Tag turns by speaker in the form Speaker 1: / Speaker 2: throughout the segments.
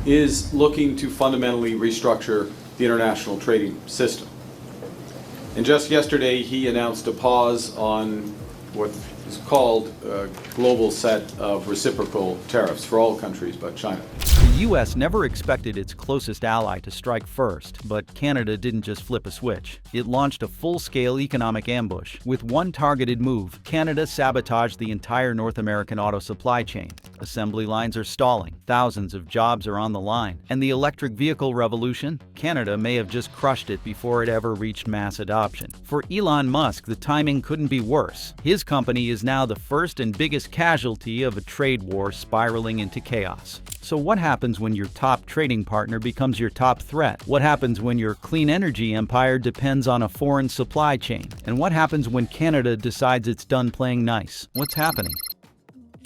Speaker 1: is looking to fundamentally restructure the international trading system. And just yesterday, he announced a pause on what is called a global set of reciprocal tariffs for all countries but China.
Speaker 2: The U.S. never expected its closest ally to strike first, but Canada didn't just flip a switch. It launched a full-scale economic ambush. With one targeted move, Canada sabotaged the entire North American auto supply chain. Assembly lines are stalling, thousands of jobs are on the line, and the electric vehicle revolution, Canada may have just crushed it before it ever reached mass adoption. For Elon Musk, the timing couldn't be worse. His company is now the first and biggest casualty of a trade war spiraling into chaos. So what happens when your top trading partner becomes your top threat? What happens when your clean energy empire depends on a foreign supply chain? And what happens when Canada decides it's done playing nice? What's happening?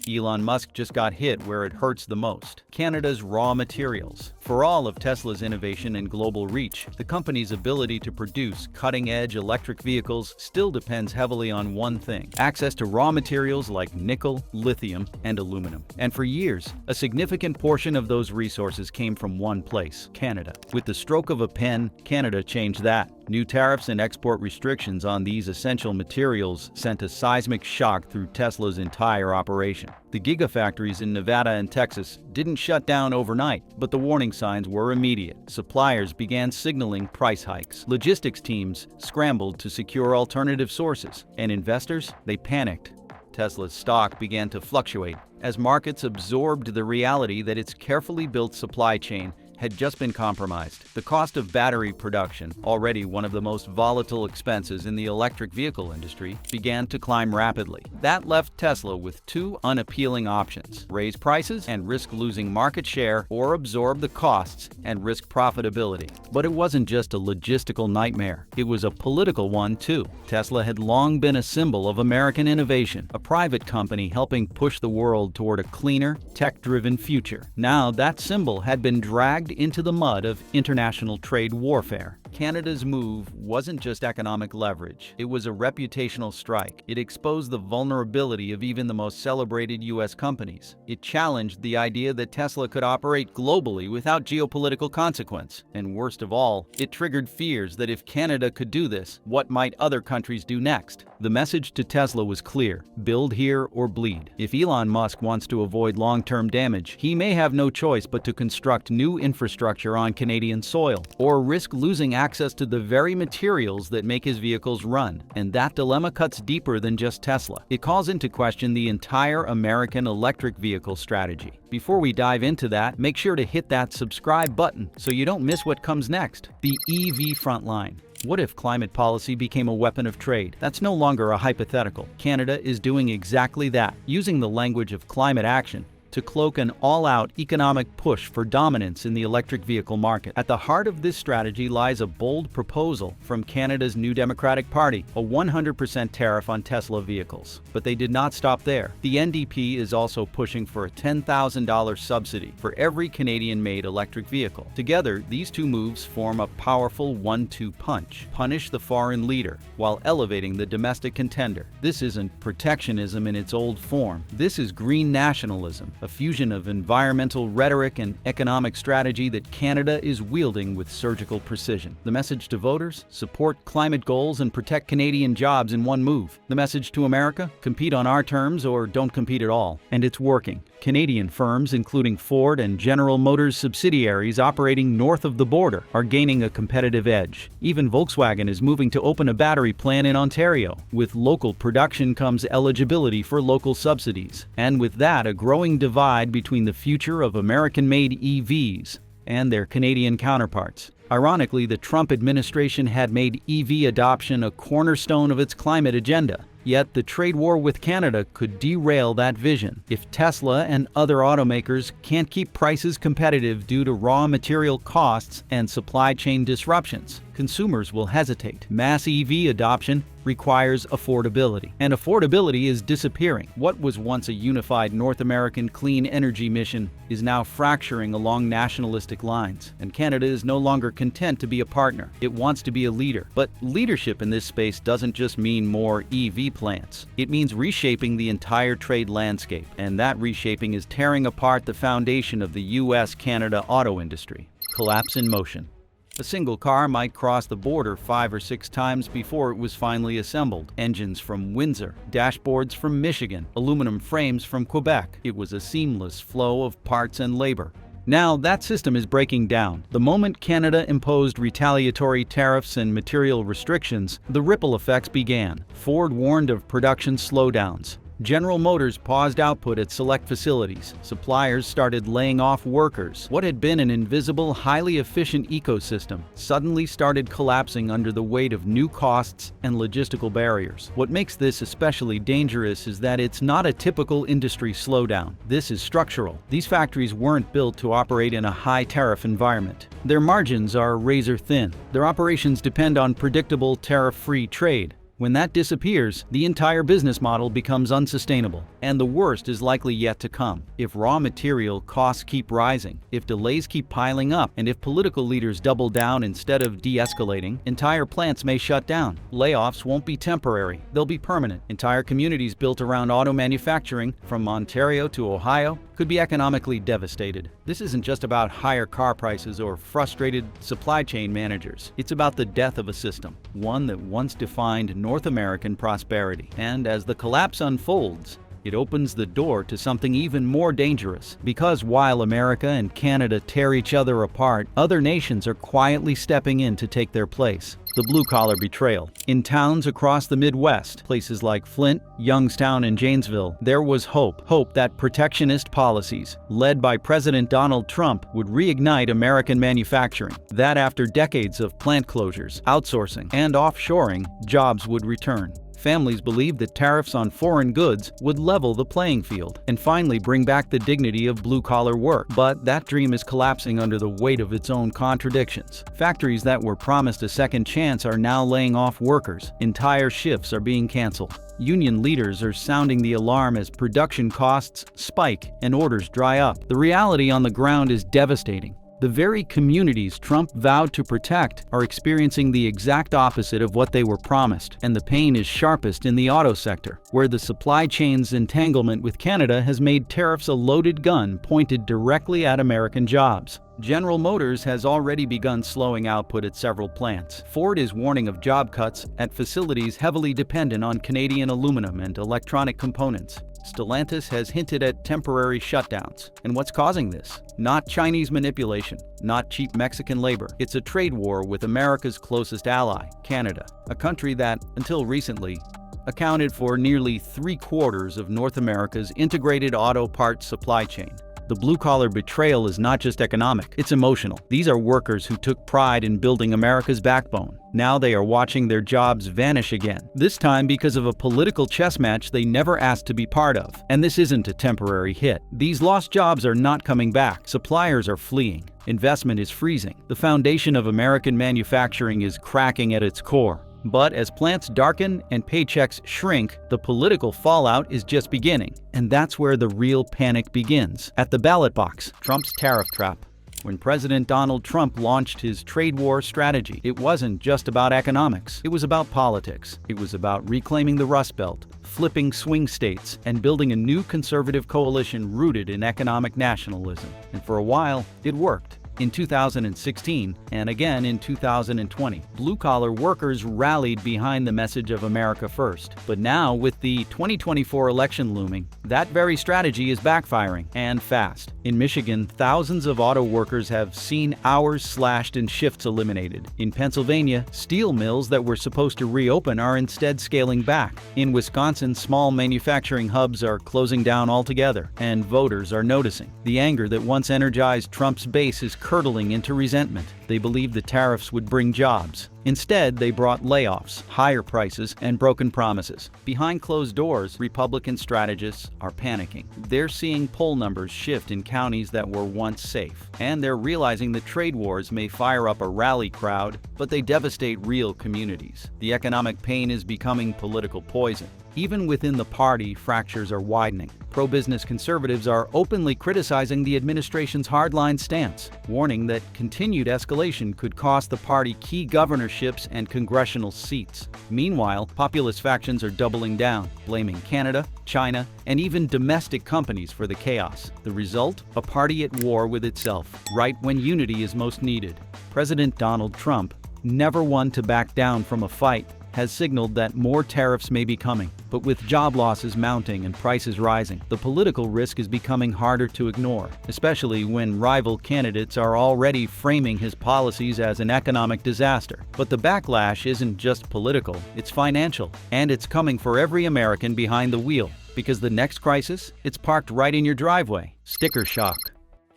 Speaker 2: Elon Musk just got hit where it hurts the most: Canada's raw materials. For all of Tesla's innovation and global reach, the company's ability to produce cutting-edge electric vehicles still depends heavily on one thing: access to raw materials like nickel, lithium, and aluminum. And for years, a significant portion of those resources came from one place: Canada. With the stroke of a pen, Canada changed that. New tariffs and export restrictions on these essential materials sent a seismic shock through Tesla's entire operation. The gigafactories in Nevada and Texas didn't shut down overnight, but the warning signs were immediate. Suppliers began signaling price hikes. Logistics teams scrambled to secure alternative sources. And investors, they panicked. Tesla's stock began to fluctuate as markets absorbed the reality that its carefully built supply chain had just been compromised. The cost of battery production, already one of the most volatile expenses in the electric vehicle industry, began to climb rapidly. That left Tesla with two unappealing options: raise prices and risk losing market share, or absorb the costs and risk profitability. But it wasn't just a logistical nightmare, it was a political one too. Tesla had long been a symbol of American innovation, a private company helping push the world toward a cleaner, tech-driven future. Now that symbol had been dragged into the mud of international trade warfare. Canada's move wasn't just economic leverage, it was a reputational strike. It exposed the vulnerability of even the most celebrated U.S. companies. It challenged the idea that Tesla could operate globally without geopolitical consequence. And worst of all, it triggered fears that if Canada could do this, what might other countries do next? The message to Tesla was clear: build here or bleed. If Elon Musk wants to avoid long-term damage, he may have no choice but to construct new infrastructure on Canadian soil, or risk losing access to the very materials that make his vehicles run. And that dilemma cuts deeper than just Tesla. It calls into question the entire American electric vehicle strategy. Before we dive into that, make sure to hit that subscribe button so you don't miss what comes next. The EV frontline. What if climate policy became a weapon of trade? That's no longer a hypothetical. Canada is doing exactly that, using the language of climate action to cloak an all-out economic push for dominance in the electric vehicle market. At the heart of this strategy lies a bold proposal from Canada's New Democratic Party: a 100% tariff on Tesla vehicles. But they did not stop there. The NDP is also pushing for a $10,000 subsidy for every Canadian-made electric vehicle. Together, these two moves form a powerful 1-2 punch. Punish the foreign leader while elevating the domestic contender. This isn't protectionism in its old form. This is green nationalism, a fusion of environmental rhetoric and economic strategy that Canada is wielding with surgical precision. The message to voters: support climate goals and protect Canadian jobs in one move. The message to America: compete on our terms or don't compete at all. And it's working. Canadian firms, including Ford and General Motors subsidiaries operating north of the border, are gaining a competitive edge. Even Volkswagen is moving to open a battery plant in Ontario. With local production comes eligibility for local subsidies. And with that, a growing divide between the future of American-made EVs and their Canadian counterparts. Ironically, the Trump administration had made EV adoption a cornerstone of its climate agenda. Yet the trade war with Canada could derail that vision. If Tesla and other automakers can't keep prices competitive due to raw material costs and supply chain disruptions, consumers will hesitate. Mass EV adoption requires affordability, and affordability is disappearing. What was once a unified North American clean energy mission is now fracturing along nationalistic lines, and Canada is no longer content to be a partner. It wants to be a leader. But leadership in this space doesn't just mean more EV plants. It means reshaping the entire trade landscape, and that reshaping is tearing apart the foundation of the U.S.-Canada auto industry. Collapse in motion. A single car might cross the border 5 or 6 times before it was finally assembled. Engines from Windsor, dashboards from Michigan, aluminum frames from Quebec. It was a seamless flow of parts and labor. Now that system is breaking down. The moment Canada imposed retaliatory tariffs and material restrictions, the ripple effects began. Ford warned of production slowdowns. General Motors paused output at select facilities. Suppliers started laying off workers. What had been an invisible, highly efficient ecosystem suddenly started collapsing under the weight of new costs and logistical barriers. What makes this especially dangerous is that it's not a typical industry slowdown. This is structural. These factories weren't built to operate in a high-tariff environment. Their margins are razor-thin. Their operations depend on predictable, tariff-free trade. When that disappears, the entire business model becomes unsustainable, and the worst is likely yet to come. If raw material costs keep rising, if delays keep piling up, and if political leaders double down instead of de-escalating, entire plants may shut down. Layoffs won't be temporary, they'll be permanent. Entire communities built around auto manufacturing, from Ontario to Ohio, could be economically devastated. This isn't just about higher car prices or frustrated supply chain managers. It's about the death of a system, one that once defined North American prosperity. And as the collapse unfolds, it opens the door to something even more dangerous. Because while America and Canada tear each other apart, other nations are quietly stepping in to take their place. The blue-collar betrayal. In towns across the Midwest, places like Flint, Youngstown, and Janesville, there was hope. Hope that protectionist policies, led by President Donald Trump, would reignite American manufacturing. That after decades of plant closures, outsourcing, and offshoring, jobs would return. Families believed that tariffs on foreign goods would level the playing field and finally bring back the dignity of blue-collar work. But that dream is collapsing under the weight of its own contradictions. Factories that were promised a second chance are now laying off workers. Entire shifts are being canceled. Union leaders are sounding the alarm as production costs spike and orders dry up. The reality on the ground is devastating. The very communities Trump vowed to protect are experiencing the exact opposite of what they were promised, and the pain is sharpest in the auto sector, where the supply chain's entanglement with Canada has made tariffs a loaded gun pointed directly at American jobs. General Motors has already begun slowing output at several plants. Ford is warning of job cuts at facilities heavily dependent on Canadian aluminum and electronic components. Stellantis has hinted at temporary shutdowns. And what's causing this? Not Chinese manipulation, not cheap Mexican labor. It's a trade war with America's closest ally, Canada, a country that, until recently, accounted for nearly 3/4 of North America's integrated auto parts supply chain. The blue-collar betrayal is not just economic, it's emotional. These are workers who took pride in building America's backbone. Now they are watching their jobs vanish again, this time because of a political chess match they never asked to be part of. And this isn't a temporary hit. These lost jobs are not coming back. Suppliers are fleeing. Investment is freezing. The foundation of American manufacturing is cracking at its core. But as plants darken and paychecks shrink, the political fallout is just beginning. And that's where the real panic begins. At the ballot box, Trump's tariff trap. When President Donald Trump launched his trade war strategy, it wasn't just about economics. It was about politics. It was about reclaiming the Rust Belt, flipping swing states, and building a new conservative coalition rooted in economic nationalism. And for a while, it worked. In 2016, and again in 2020, blue-collar workers rallied behind the message of America First. But now, with the 2024 election looming, that very strategy is backfiring, and fast. In Michigan, thousands of auto workers have seen hours slashed and shifts eliminated. In Pennsylvania, steel mills that were supposed to reopen are instead scaling back. In Wisconsin, small manufacturing hubs are closing down altogether, and voters are noticing. The anger that once energized Trump's base is curdling into resentment. They believed the tariffs would bring jobs. Instead, they brought layoffs, higher prices, and broken promises. Behind closed doors, Republican strategists are panicking. They're seeing poll numbers shift in counties that were once safe. And they're realizing that trade wars may fire up a rally crowd, but they devastate real communities. The economic pain is becoming political poison. Even within the party, fractures are widening. Pro-business conservatives are openly criticizing the administration's hardline stance, warning that continued escalation could cost the party key governorships and congressional seats. Meanwhile, populist factions are doubling down, blaming Canada, China, and even domestic companies for the chaos. The result? A party at war with itself, right when unity is most needed. President Donald Trump, never one to back down from a fight, has signaled that more tariffs may be coming. But with job losses mounting and prices rising, the political risk is becoming harder to ignore, especially when rival candidates are already framing his policies as an economic disaster. But the backlash isn't just political, it's financial, and it's coming for every American behind the wheel. Because the next crisis, it's parked right in your driveway. Sticker shock.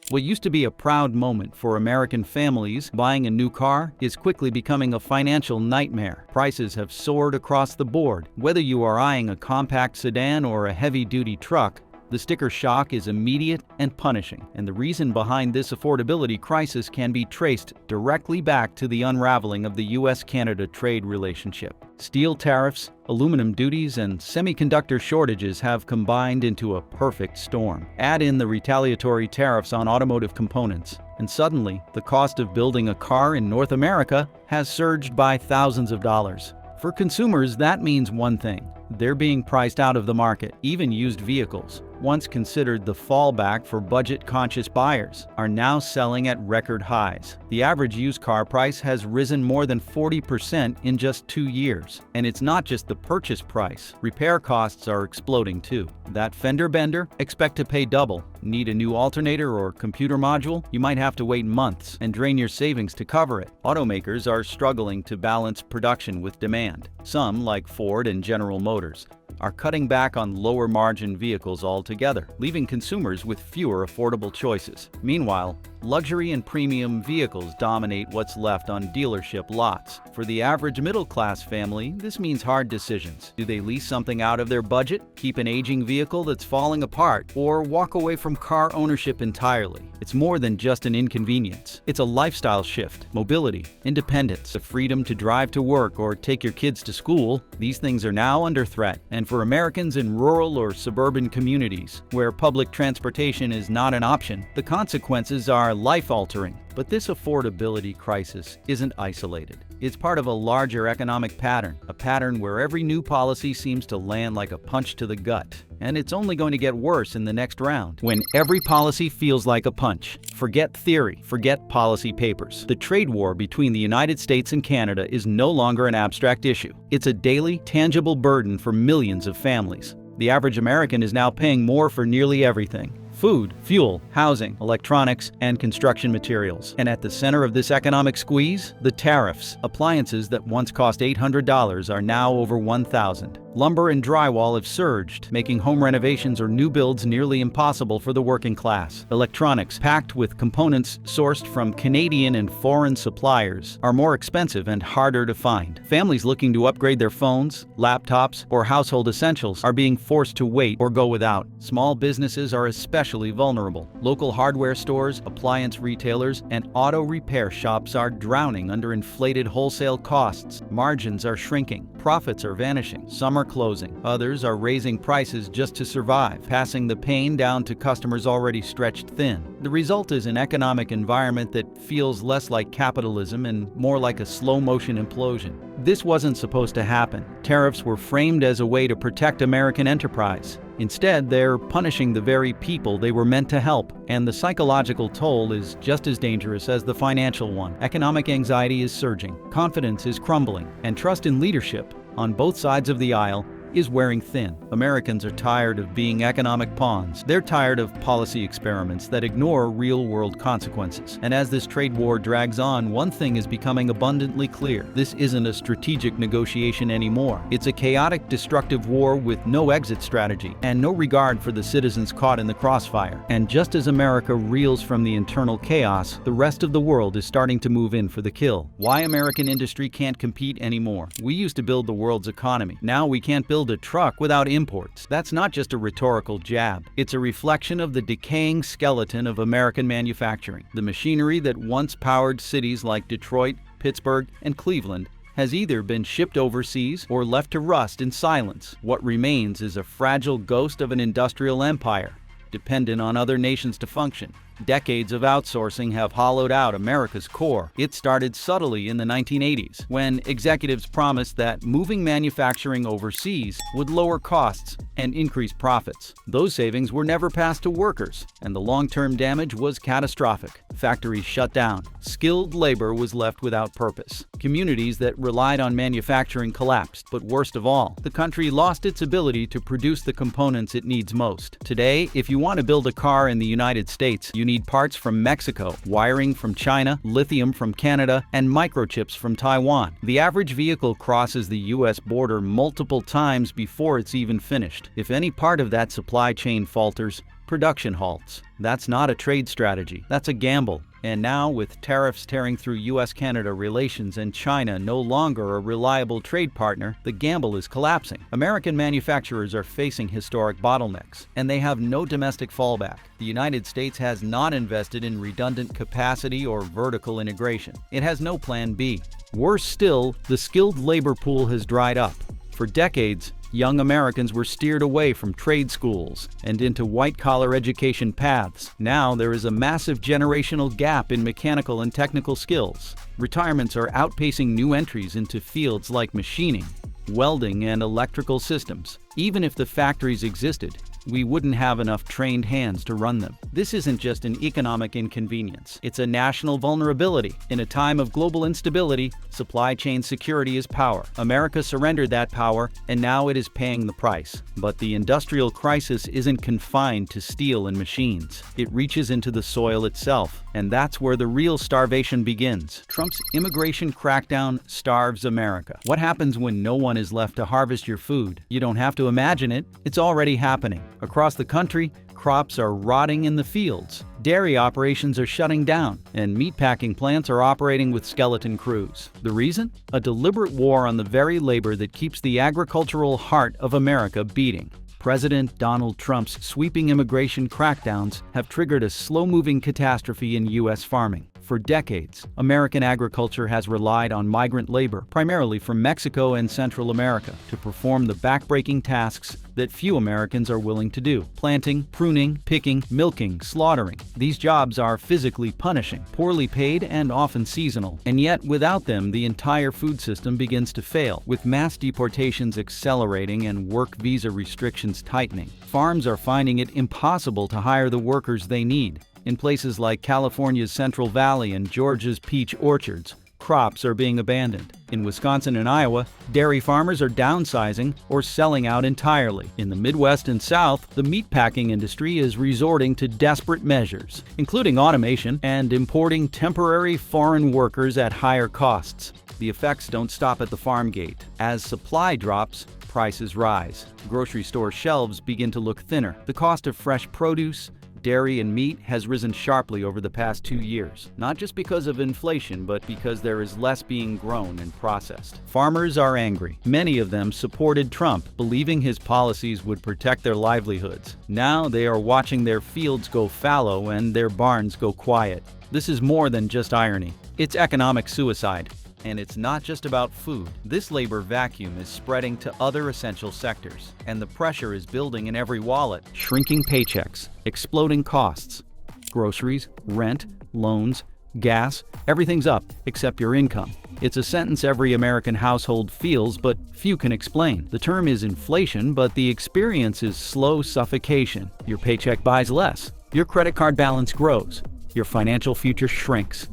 Speaker 2: What used to be a proud moment for American families buying a new car is quickly becoming a financial nightmare. Prices have soared across the board. Whether you are eyeing a compact sedan or a heavy-duty truck, the sticker shock is immediate and punishing, and the reason behind this affordability crisis can be traced directly back to the unraveling of the U.S.-Canada trade relationship. Steel tariffs, aluminum duties, and semiconductor shortages have combined into a perfect storm. Add in the retaliatory tariffs on automotive components, and suddenly, the cost of building a car in North America has surged by thousands of dollars. For consumers, that means one thing: they're being priced out of the market. Even used vehicles, once considered the fallback for budget-conscious buyers, are now selling at record highs. The average used car price has risen more than 40% in just 2 years. And it's not just the purchase price. Repair costs are exploding too. That fender bender? Expect to pay double. Need a new alternator or computer module? You might have to wait months and drain your savings to cover it. Automakers are struggling to balance production with demand. Some, like Ford and General Motors, are cutting back on lower-margin vehicles altogether, leaving consumers with fewer affordable choices. Meanwhile, luxury and premium vehicles dominate what's left on dealership lots. For the average middle-class family, this means hard decisions. Do they lease something out of their budget, keep an aging vehicle that's falling apart, or walk away from car ownership entirely? It's more than just an inconvenience. It's a lifestyle shift, mobility, independence, the freedom to drive to work or take your kids to school. These things are now under threat. And for Americans in rural or suburban communities, where public transportation is not an option, the consequences are life-altering. But this affordability crisis isn't isolated. It's part of a larger economic pattern, a pattern where every new policy seems to land like a punch to the gut. And it's only going to get worse in the next round. When every policy feels like a punch, forget theory, forget policy papers. The trade war between the United States and Canada is no longer an abstract issue. It's a daily, tangible burden for millions of families. The average American is now paying more for nearly everything: food, fuel, housing, electronics, and construction materials. And at the center of this economic squeeze, the tariffs. Appliances that once cost $800 are now over $1,000. Lumber and drywall have surged, making home renovations or new builds nearly impossible for the working class. Electronics, packed with components sourced from Canadian and foreign suppliers, are more expensive and harder to find. Families looking to upgrade their phones, laptops, or household essentials are being forced to wait or go without. Small businesses are especially vulnerable. Local hardware stores, appliance retailers, and auto repair shops are drowning under inflated wholesale costs. Margins are shrinking. Profits are vanishing. Some are closing. Others are raising prices just to survive, passing the pain down to customers already stretched thin. The result is an economic environment that feels less like capitalism and more like a slow-motion implosion. This wasn't supposed to happen. Tariffs were framed as a way to protect American enterprise. Instead, they're punishing the very people they were meant to help, and the psychological toll is just as dangerous as the financial one. Economic anxiety is surging, confidence is crumbling, and trust in leadership, on both sides of the aisle, is wearing thin. Americans are tired of being economic pawns. They're tired of policy experiments that ignore real-world consequences. And as this trade war drags on, one thing is becoming abundantly clear. This isn't a strategic negotiation anymore. It's a chaotic, destructive war with no exit strategy and no regard for the citizens caught in the crossfire. And just as America reels from the internal chaos, the rest of the world is starting to move in for the kill. Why American industry can't compete anymore? We used to build the world's economy. Now we can't build a truck without imports. That's not just a rhetorical jab. It's a reflection of the decaying skeleton of American manufacturing. The machinery that once powered cities like Detroit, Pittsburgh, and Cleveland has either been shipped overseas or left to rust in silence. What remains is a fragile ghost of an industrial empire, dependent on other nations to function. Decades of outsourcing have hollowed out America's core. It started subtly in the 1980s, when executives promised that moving manufacturing overseas would lower costs and increase profits. Those savings were never passed to workers, and the long-term damage was catastrophic. Factories shut down. Skilled labor was left without purpose. Communities that relied on manufacturing collapsed, but worst of all, the country lost its ability to produce the components it needs most. Today, if you want to build a car in the United States, you need parts from Mexico, wiring from China, lithium from Canada, and microchips from Taiwan. The average vehicle crosses the U.S. border multiple times before it's even finished. If any part of that supply chain falters, production halts. That's not a trade strategy. That's a gamble. And now, with tariffs tearing through U.S.-Canada relations and China no longer a reliable trade partner, the gamble is collapsing. American manufacturers are facing historic bottlenecks, and they have no domestic fallback. The United States has not invested in redundant capacity or vertical integration. It has no plan B. Worse still, the skilled labor pool has dried up. For decades, young Americans were steered away from trade schools and into white-collar education paths. Now there is a massive generational gap in mechanical and technical skills. Retirements are outpacing new entries into fields like machining, welding, and electrical systems. Even if the factories existed, we wouldn't have enough trained hands to run them. This isn't just an economic inconvenience, it's a national vulnerability. In a time of global instability, supply chain security is power. America surrendered that power, and now it is paying the price. But the industrial crisis isn't confined to steel and machines. It reaches into the soil itself, and that's where the real starvation begins. Trump's immigration crackdown starves America. What happens when no one is left to harvest your food? You don't have to imagine it, it's already happening. Across the country, crops are rotting in the fields, dairy operations are shutting down, and meatpacking plants are operating with skeleton crews. The reason? A deliberate war on the very labor that keeps the agricultural heart of America beating. President Donald Trump's sweeping immigration crackdowns have triggered a slow-moving catastrophe in U.S. farming. For decades, American agriculture has relied on migrant labor, primarily from Mexico and Central America, to perform the backbreaking tasks that few Americans are willing to do. Planting, pruning, picking, milking, slaughtering. These jobs are physically punishing, poorly paid, and often seasonal. And yet, without them, the entire food system begins to fail. With mass deportations accelerating and work visa restrictions tightening, farms are finding it impossible to hire the workers they need. In places like California's Central Valley and Georgia's peach orchards, crops are being abandoned. In Wisconsin and Iowa, dairy farmers are downsizing or selling out entirely. In the Midwest and South, the meatpacking industry is resorting to desperate measures, including automation and importing temporary foreign workers at higher costs. The effects don't stop at the farm gate. As supply drops, prices rise. Grocery store shelves begin to look thinner. The cost of fresh produce, dairy, and meat has risen sharply over the past 2 years, not just because of inflation, but because there is less being grown and processed. Farmers are angry. Many of them supported Trump, believing his policies would protect their livelihoods. Now they are watching their fields go fallow and their barns go quiet. This is more than just irony. It's economic suicide. And it's not just about food. This labor vacuum is spreading to other essential sectors, and the pressure is building in every wallet. Shrinking paychecks, exploding costs. Groceries, rent, loans, gas, everything's up except your income. It's a sentence every American household feels, but few can explain. The term is inflation, but the experience is slow suffocation. Your paycheck buys less. Your credit card balance grows. Your financial future shrinks.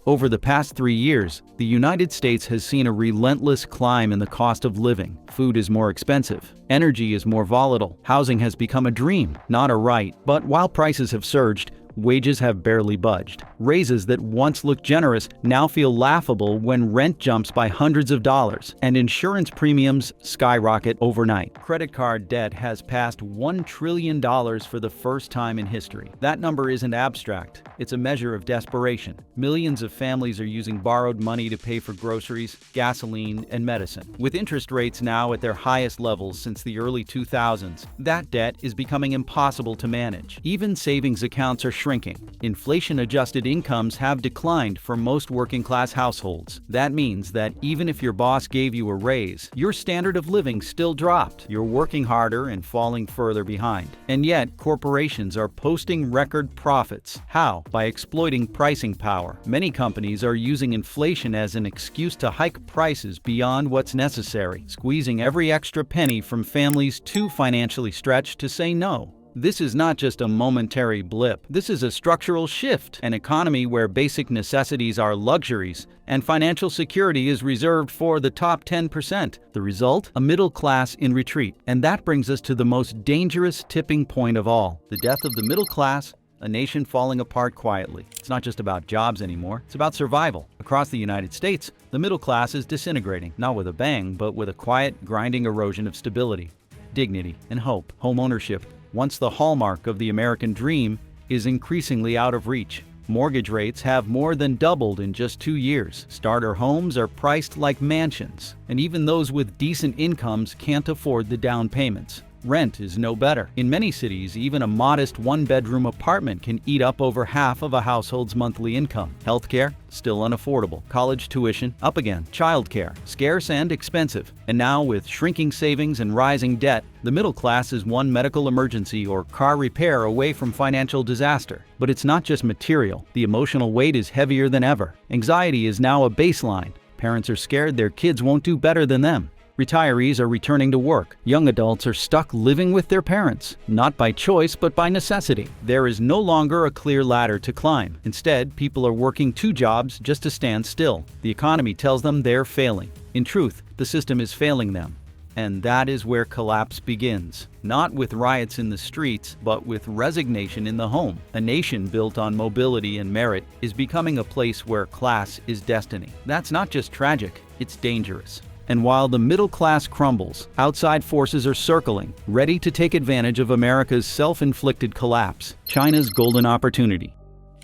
Speaker 2: Over the past 3 years, the United States has seen a relentless climb in the cost of living. Food is more expensive. Energy is more volatile. Housing has become a dream, not a right. But while prices have surged, wages have barely budged. Raises that once looked generous now feel laughable when rent jumps by hundreds of dollars, and insurance premiums skyrocket overnight. Credit card debt has passed $1 trillion for the first time in history. That number isn't abstract. It's a measure of desperation. Millions of families are using borrowed money to pay for groceries, gasoline, and medicine. With interest rates now at their highest levels since the early 2000s, that debt is becoming impossible to manage. Even savings accounts are shrinking. Inflation-adjusted adjusted incomes have declined for most working-class households. That means that even if your boss gave you a raise, your standard of living still dropped. You're working harder and falling further behind. And yet, corporations are posting record profits. How? By exploiting pricing power. Many companies are using inflation as an excuse to hike prices beyond what's necessary, squeezing every extra penny from families too financially stretched to say no. This is not just a momentary blip. This is a structural shift, an economy where basic necessities are luxuries and financial security is reserved for the top 10%. The result? A middle class in retreat. And that brings us to the most dangerous tipping point of all, the death of the middle class, a nation falling apart quietly. It's not just about jobs anymore, it's about survival. Across the United States, the middle class is disintegrating, not with a bang, but with a quiet, grinding erosion of stability, dignity, and hope. Home ownership, once the hallmark of the American dream, is increasingly out of reach. Mortgage rates have more than doubled in just 2 years. Starter homes are priced like mansions, and even those with decent incomes can't afford the down payments. Rent is no better. In many cities, even a modest one-bedroom apartment can eat up over half of a household's monthly income. Healthcare? Still unaffordable. College tuition? Up again. Childcare? Scarce and expensive. And now, with shrinking savings and rising debt, the middle class is one medical emergency or car repair away from financial disaster. But it's not just material. The emotional weight is heavier than ever. Anxiety is now a baseline. Parents are scared their kids won't do better than them. Retirees are returning to work. Young adults are stuck living with their parents, not by choice but by necessity. There is no longer a clear ladder to climb. Instead, people are working 2 jobs just to stand still. The economy tells them they're failing. In truth, the system is failing them. And that is where collapse begins. Not with riots in the streets, but with resignation in the home. A nation built on mobility and merit is becoming a place where class is destiny. That's not just tragic, it's dangerous. And while the middle class crumbles, outside forces are circling, ready to take advantage of America's self-inflicted collapse, China's golden opportunity.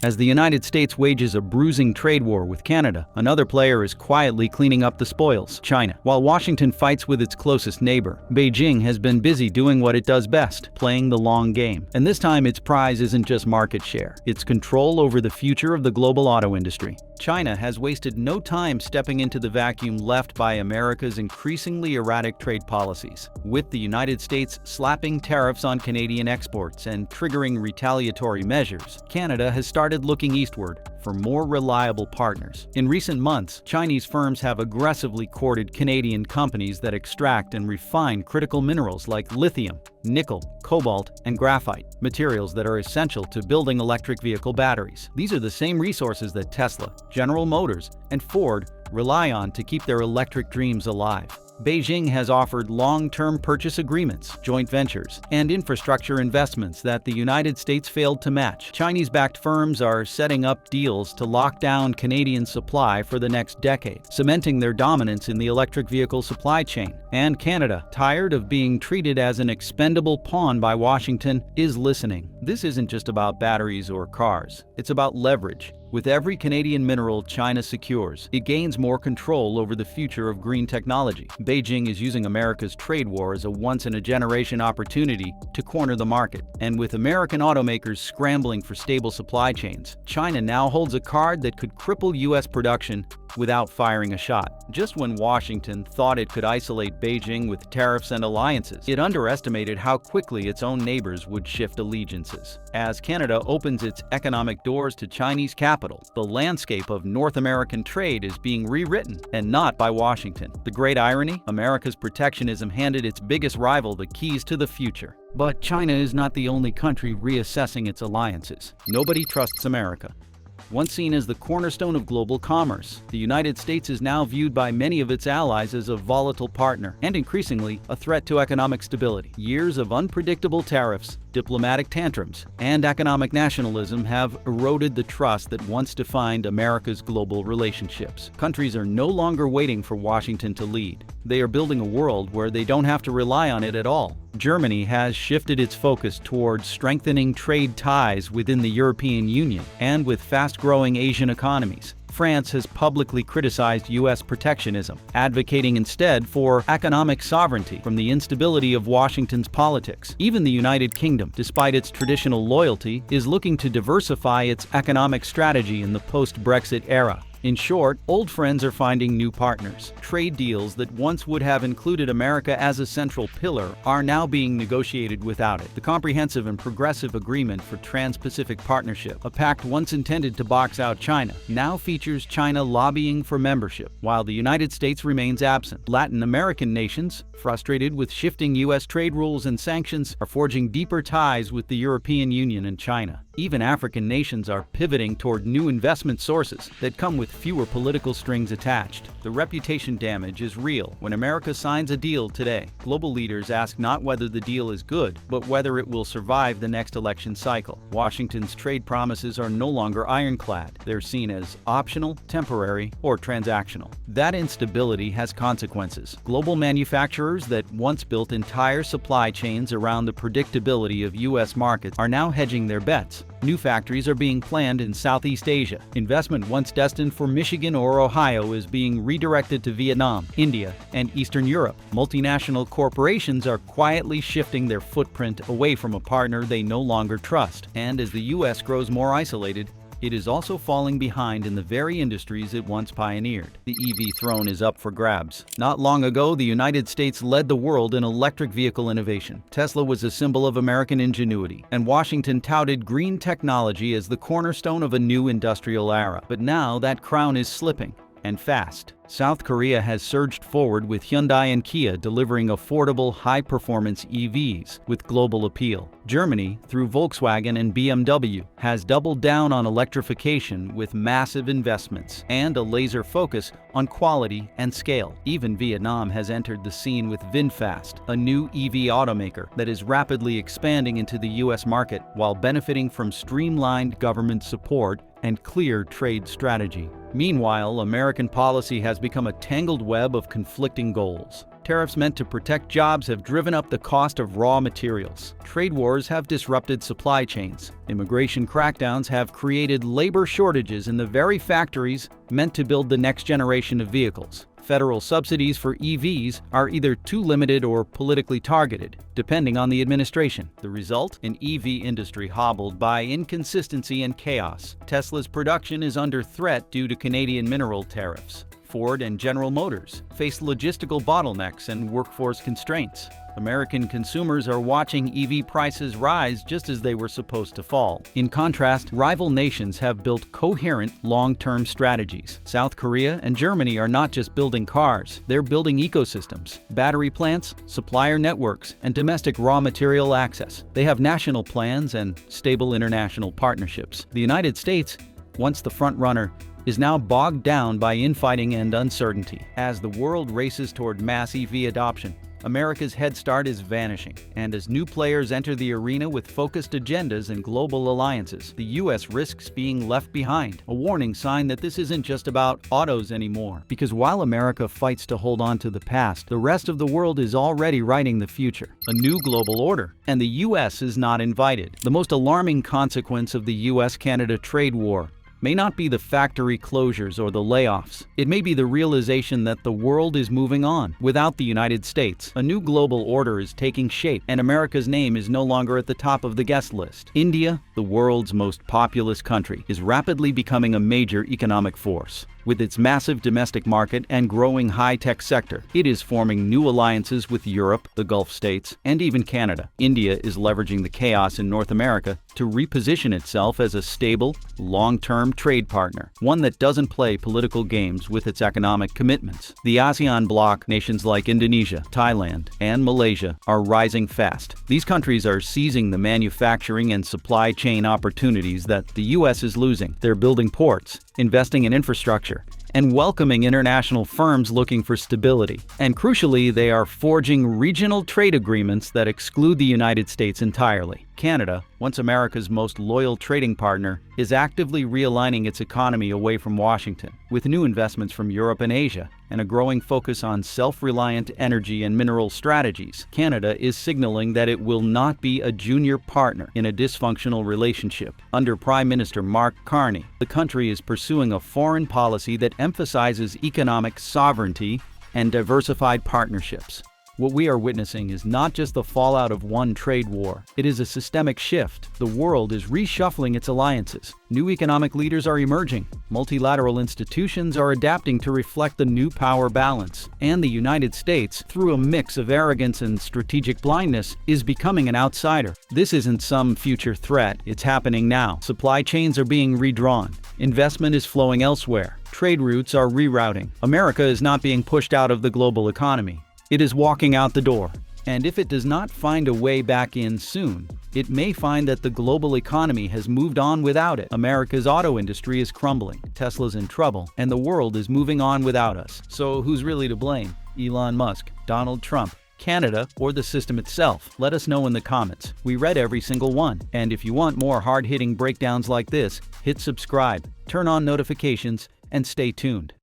Speaker 2: As the United States wages a bruising trade war with Canada, another player is quietly cleaning up the spoils, China. While Washington fights with its closest neighbor, Beijing has been busy doing what it does best, playing the long game. And this time its prize isn't just market share, it's control over the future of the global auto industry. China has wasted no time stepping into the vacuum left by America's increasingly erratic trade policies. With the United States slapping tariffs on Canadian exports and triggering retaliatory measures, Canada has started looking eastward for more reliable partners. In recent months, Chinese firms have aggressively courted Canadian companies that extract and refine critical minerals like lithium, nickel, cobalt, and graphite, materials that are essential to building electric vehicle batteries. These are the same resources that Tesla, General Motors, and Ford rely on to keep their electric dreams alive. Beijing has offered long-term purchase agreements, joint ventures, and infrastructure investments that the United States failed to match. Chinese-backed firms are setting up deals to lock down Canadian supply for the next decade, cementing their dominance in the electric vehicle supply chain. And Canada, tired of being treated as an expendable pawn by Washington, is listening. This isn't just about batteries or cars. It's about leverage. With every Canadian mineral China secures, it gains more control over the future of green technology. Beijing is using America's trade war as a once-in-a-generation opportunity to corner the market. And with American automakers scrambling for stable supply chains, China now holds a card that could cripple U.S. production without firing a shot. Just when Washington thought it could isolate Beijing with tariffs and alliances, it underestimated how quickly its own neighbors would shift allegiances. As Canada opens its economic doors to Chinese capital, the landscape of North American trade is being rewritten, and not by Washington. The great irony? America's protectionism handed its biggest rival the keys to the future. But China is not the only country reassessing its alliances. Nobody trusts America. Once seen as the cornerstone of global commerce, the United States is now viewed by many of its allies as a volatile partner and increasingly a threat to economic stability. Years of unpredictable tariffs, diplomatic tantrums, and economic nationalism have eroded the trust that once defined America's global relationships. Countries are no longer waiting for Washington to lead. They are building a world where they don't have to rely on it at all. Germany has shifted its focus towards strengthening trade ties within the European Union and with fast-growing Asian economies. France has publicly criticized U.S. protectionism, advocating instead for economic sovereignty from the instability of Washington's politics. Even the United Kingdom, despite its traditional loyalty, is looking to diversify its economic strategy in the post-Brexit era. In short, old friends are finding new partners. Trade deals that once would have included America as a central pillar are now being negotiated without it. The Comprehensive and Progressive Agreement for Trans-Pacific Partnership, a pact once intended to box out China, now features China lobbying for membership, while the United States remains absent. Latin American nations, frustrated with shifting U.S. trade rules and sanctions, are forging deeper ties with the European Union and China. Even African nations are pivoting toward new investment sources that come with fewer political strings attached. The reputation damage is real. When America signs a deal today, global leaders ask not whether the deal is good, but whether it will survive the next election cycle. Washington's trade promises are no longer ironclad. They're seen as optional, temporary, or transactional. That instability has consequences. Global manufacturers that once built entire supply chains around the predictability of U.S. markets are now hedging their bets. New factories are being planned in Southeast Asia. Investment once destined for Michigan or Ohio is being redirected to Vietnam, India, and Eastern Europe. Multinational corporations are quietly shifting their footprint away from a partner they no longer trust. And as the U.S. grows more isolated, it is also falling behind in the very industries it once pioneered. The EV throne is up for grabs. Not long ago, the United States led the world in electric vehicle innovation. Tesla was a symbol of American ingenuity, and Washington touted green technology as the cornerstone of a new industrial era. But now that crown is slipping, and fast. South Korea has surged forward with Hyundai and Kia delivering affordable, high-performance EVs with global appeal. Germany, through Volkswagen and BMW, has doubled down on electrification with massive investments and a laser focus on quality and scale. Even Vietnam has entered the scene with VinFast, a new EV automaker that is rapidly expanding into the U.S. market while benefiting from streamlined government support and clear trade strategy. Meanwhile, American policy has become a tangled web of conflicting goals. Tariffs meant to protect jobs have driven up the cost of raw materials. Trade wars have disrupted supply chains. Immigration crackdowns have created labor shortages in the very factories meant to build the next generation of vehicles. Federal subsidies for EVs are either too limited or politically targeted, depending on the administration. The result? An EV industry hobbled by inconsistency and chaos. Tesla's production is under threat due to Canadian mineral tariffs. Ford and General Motors face logistical bottlenecks and workforce constraints. American consumers are watching EV prices rise just as they were supposed to fall. In contrast, rival nations have built coherent, long-term strategies. South Korea and Germany are not just building cars, they're building ecosystems, battery plants, supplier networks, and domestic raw material access. They have national plans and stable international partnerships. The United States, once the front-runner, is now bogged down by infighting and uncertainty. As the world races toward mass EV adoption, America's head start is vanishing, and as new players enter the arena with focused agendas and global alliances, the U.S. risks being left behind, a warning sign that this isn't just about autos anymore. Because while America fights to hold on to the past, the rest of the world is already writing the future. A new global order, and the U.S. is not invited. The most alarming consequence of the U.S.-Canada trade war may not be the factory closures or the layoffs. It may be the realization that the world is moving on without the United States. A new global order is taking shape, and America's name is no longer at the top of the guest list. India, the world's most populous country, is rapidly becoming a major economic force. With its massive domestic market and growing high-tech sector, it is forming new alliances with Europe, the Gulf states, and even Canada. India is leveraging the chaos in North America to reposition itself as a stable, long-term trade partner, one that doesn't play political games with its economic commitments. The ASEAN bloc, nations like Indonesia, Thailand, and Malaysia are rising fast. These countries are seizing the manufacturing and supply chain opportunities that the U.S. is losing. They're building ports, investing in infrastructure, and welcoming international firms looking for stability. And crucially, they are forging regional trade agreements that exclude the United States entirely. Canada, once America's most loyal trading partner, is actively realigning its economy away from Washington. With new investments from Europe and Asia, and a growing focus on self-reliant energy and mineral strategies, Canada is signaling that it will not be a junior partner in a dysfunctional relationship. Under Prime Minister Mark Carney, the country is pursuing a foreign policy that emphasizes economic sovereignty and diversified partnerships. What we are witnessing is not just the fallout of one trade war. It is a systemic shift. The world is reshuffling its alliances. New economic leaders are emerging. Multilateral institutions are adapting to reflect the new power balance. And the United States, through a mix of arrogance and strategic blindness, is becoming an outsider. This isn't some future threat. It's happening now. Supply chains are being redrawn. Investment is flowing elsewhere. Trade routes are rerouting. America is not being pushed out of the global economy. It is walking out the door. And if it does not find a way back in soon, it may find that the global economy has moved on without it. America's auto industry is crumbling, Tesla's in trouble, and the world is moving on without us. So who's really to blame? Elon Musk, Donald Trump, Canada, or the system itself? Let us know in the comments. We read every single one. And if you want more hard-hitting breakdowns like this, hit subscribe, turn on notifications, and stay tuned.